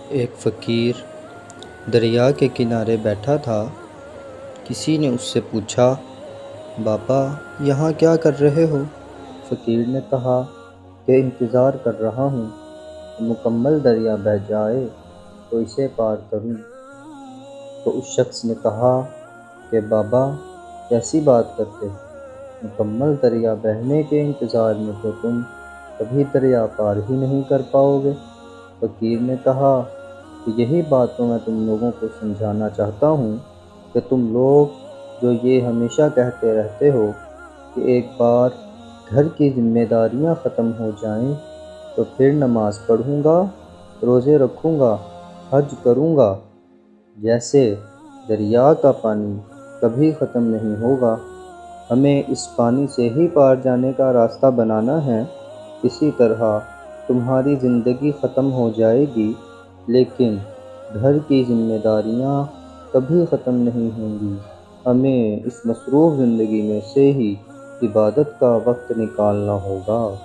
ایک فقیر دریا کے کنارے بیٹھا تھا۔ کسی نے اس سے پوچھا، بابا یہاں کیا کر رہے ہو؟ فقیر نے کہا کہ انتظار کر رہا ہوں کہ مکمل دریا بہہ جائے تو اسے پار کروں۔ تو اس شخص نے کہا کہ بابا کیسی بات کرتے ہو، مکمل دریا بہنے کے انتظار میں تو تم کبھی دریا پار ہی نہیں کر پاؤ گے۔ فقیر نے کہا کہ یہی بات تو میں تم لوگوں کو سمجھانا چاہتا ہوں کہ تم لوگ جو یہ ہمیشہ کہتے رہتے ہو کہ ایک بار گھر کی ذمہ داریاں ختم ہو جائیں تو پھر نماز پڑھوں گا، روزے رکھوں گا، حج کروں گا، جیسے دریا کا پانی کبھی ختم نہیں ہوگا، ہمیں اس پانی سے ہی پار جانے کا راستہ بنانا ہے۔ اسی طرح تمہاری زندگی ختم ہو جائے گی لیکن گھر کی ذمہ داریاں کبھی ختم نہیں ہوں گی، ہمیں اس مصروف زندگی میں سے ہی عبادت کا وقت نکالنا ہوگا۔